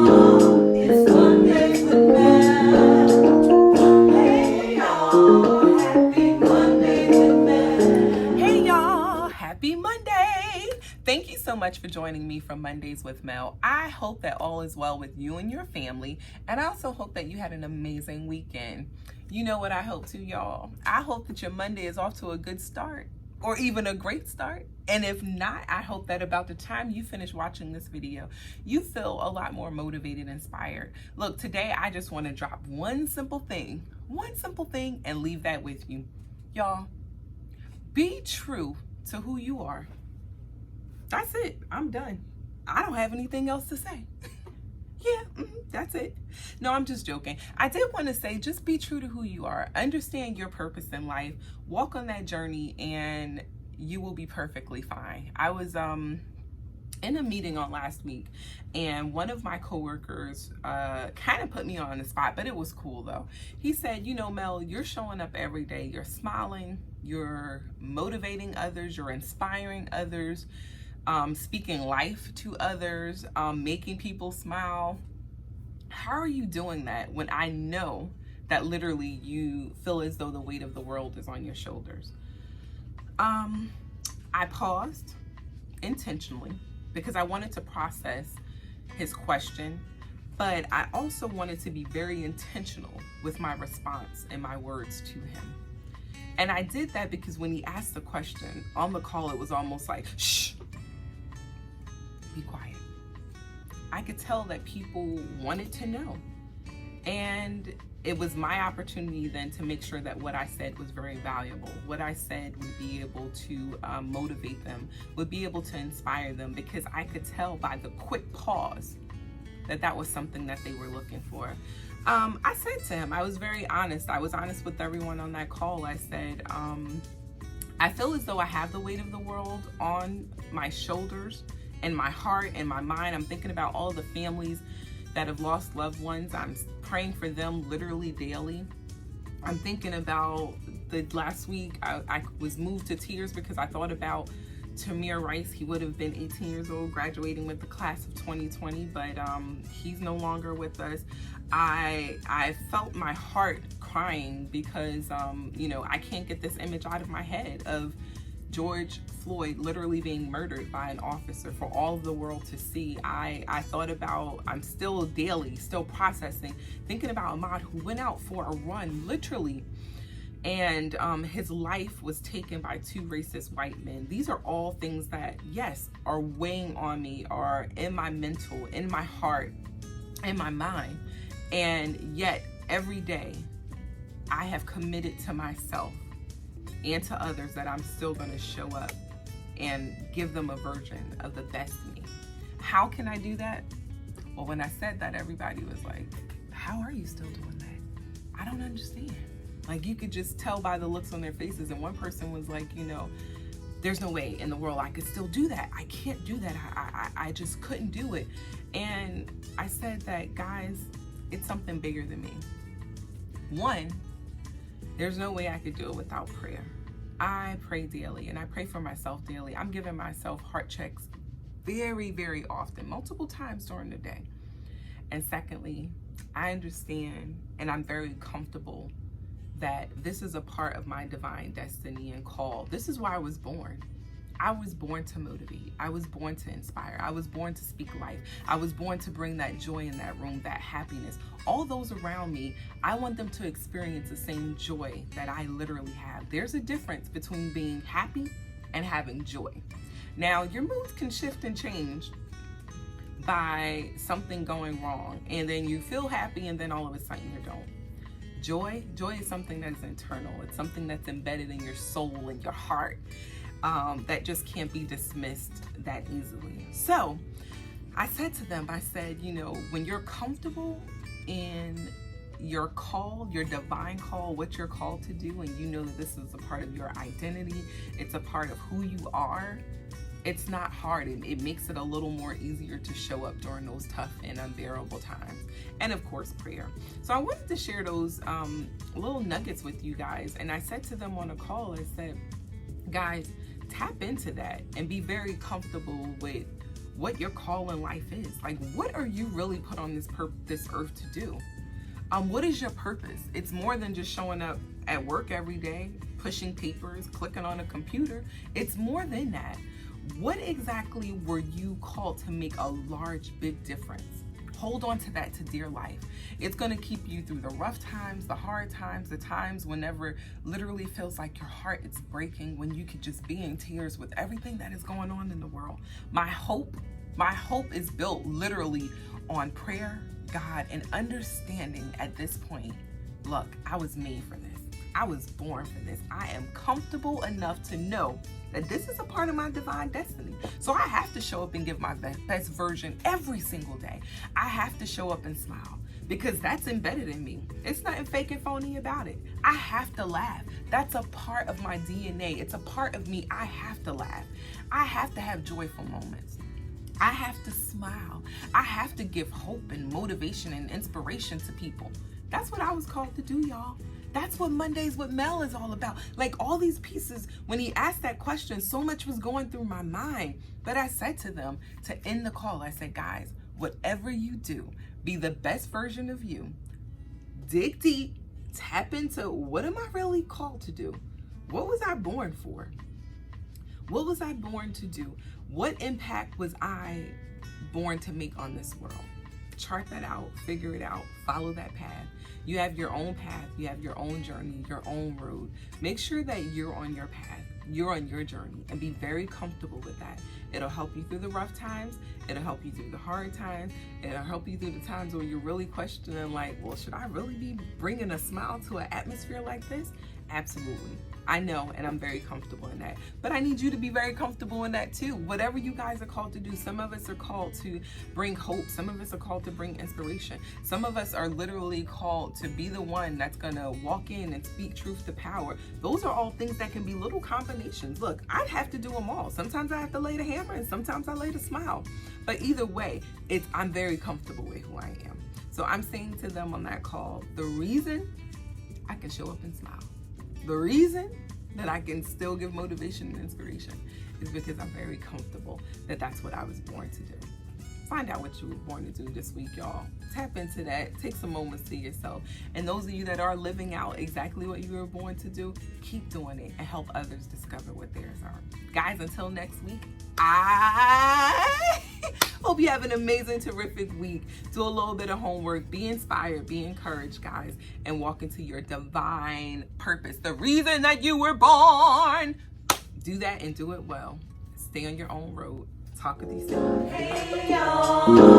y'all, it's Monday with Mel. Hey y'all, happy Monday with Mel. Hey y'all, happy Monday! Thank you so much for joining me for Mondays with Mel. I hope that all is well with you and your family, and I also hope that you had an amazing weekend. You know what I hope too, y'all? I hope that your Monday is off to a good start, or even a great start. And if not, I hope that about the time you finish watching this video, you feel a lot more motivated and inspired. Look, today I just want to drop one simple thing, and leave that with you. Y'all, be true to who you are. That's it. I'm done. I don't have anything else to say. Yeah, that's it. No, I'm just joking. I did want to say, just be true to who you are. Understand your purpose in life. Walk on that journey and you will be perfectly fine. I was in a meeting on last week, and one of my coworkers kind of put me on the spot, but it was cool though. He said, you know, Mel, you're showing up every day. You're smiling, you're motivating others, you're inspiring others, speaking life to others, making people smile. How are you doing that when I know that literally you feel as though the weight of the world is on your shoulders? I paused intentionally because I wanted to process his question, but I also wanted to be very intentional with my response and my words to him. And I did that because when he asked the question on the call, it was almost like, shh, be quiet. I could tell that people wanted to know. And it was my opportunity then to make sure that what I said was very valuable. What I said would be able to motivate them, would be able to inspire them, because I could tell by the quick pause that that was something that they were looking for. I said to him, I was very honest. I was honest with everyone on that call. I said, I feel as though I have the weight of the world on my shoulders and my heart and my mind. I'm thinking about all the families that have lost loved ones. I'm praying for them literally daily. I'm thinking about the last week, I was moved to tears because I thought about Tamir Rice. He would have been 18 years old, graduating with the class of 2020, but he's no longer with us. I felt my heart crying because, you know, I can't get this image out of my head of George Floyd literally being murdered by an officer for all of the world to see. I thought about, I'm still daily, still processing, thinking about Ahmaud, who went out for a run, literally, and his life was taken by two racist white men. These are all things that, yes, are weighing on me, are in my mental, in my heart, in my mind. And yet, every day, I have committed to myself and to others that I'm still going to show up and give them a version of the best me. How can I do that? Well, when I said that, everybody was like, how are you still doing that? I don't understand. Like, you could just tell by the looks on their faces. And one person was like, you know, there's no way in the world I could still do that. I can't do that. I just couldn't do it. And I said that, guys, it's something bigger than me. One, there's no way I could do it without prayer. I pray daily, and I pray for myself daily. I'm giving myself heart checks very, very often, multiple times during the day. And secondly, I understand, and I'm very comfortable that this is a part of my divine destiny and call. This is why I was born. I was born to motivate. I was born to inspire. I was born to speak life. I was born to bring that joy in that room, that happiness. All those around me, I want them to experience the same joy that I literally have. There's a difference between being happy and having joy. Now, your moods can shift and change by something going wrong, and then you feel happy, and then all of a sudden you don't. Joy is something that's internal. It's something that's embedded in your soul and your heart. That just can't be dismissed that easily. So I said to them, I said, you know, when you're comfortable in your call, your divine call, what you're called to do, and you know that this is a part of your identity, it's a part of who you are, it's not hard. It makes it a little more easier to show up during those tough and unbearable times. And of course, prayer. So I wanted to share those little nuggets with you guys. And I said to them on a call, I said, guys, tap into that and be very comfortable with what your call in life is. Like, what are you really put on this earth to do? What is your purpose? It's more than just showing up at work every day, pushing papers, clicking on a computer. It's more than that. What exactly were you called to make a large, big difference? Hold on to that to dear life. It's going to keep you through the rough times, the hard times, the times whenever literally feels like your heart is breaking, when you could just be in tears with everything that is going on in the world. My hope is built literally on prayer, God, and understanding at this point. Look, I was made for this. I was born for this. I am comfortable enough to know that this is a part of my divine destiny. So I have to show up and give my best version every single day. I have to show up and smile because that's embedded in me. It's nothing fake and phony about it. I have to laugh. That's a part of my DNA. It's a part of me. I have to laugh. I have to have joyful moments. I have to smile. I have to give hope and motivation and inspiration to people. That's what I was called to do, y'all. That's what Mondays with Mel is all about. Like, all these pieces, when he asked that question, so much was going through my mind. But I said to them, to end the call, I said, guys, whatever you do, be the best version of you. Dig deep, tap into, what am I really called to do? What was I born for? What was I born to do? What impact was I born to make on this world? Chart that out, figure it out, follow that path. You have your own path, you have your own journey, your own road. Make sure that you're on your path, you're on your journey, and be very comfortable with that. It'll help you through the rough times, it'll help you through the hard times, it'll help you through the times where you're really questioning, like, well, should I really be bringing a smile to an atmosphere like this? Absolutely. I know, and I'm very comfortable in that. But I need you to be very comfortable in that too. Whatever you guys are called to do, some of us are called to bring hope. Some of us are called to bring inspiration. Some of us are literally called to be the one that's gonna walk in and speak truth to power. Those are all things that can be little combinations. Look, I have to do them all. Sometimes I have to lay the hammer and sometimes I lay the smile. But either way, I'm very comfortable with who I am. So I'm saying to them on that call, the reason I can show up and smile, the reason that I can still give motivation and inspiration is because I'm very comfortable that that's what I was born to do. Find out what you were born to do this week, y'all. Tap into that. Take some moments to yourself. And those of you that are living out exactly what you were born to do, keep doing it and help others discover what theirs are. Guys, until next week, I hope you have an amazing, terrific week. Do a little bit of homework. Be inspired. Be encouraged, guys. And walk into your divine purpose. The reason that you were born. Do that and do it well. Stay on your own road. Talk with these things. Hey, y'all.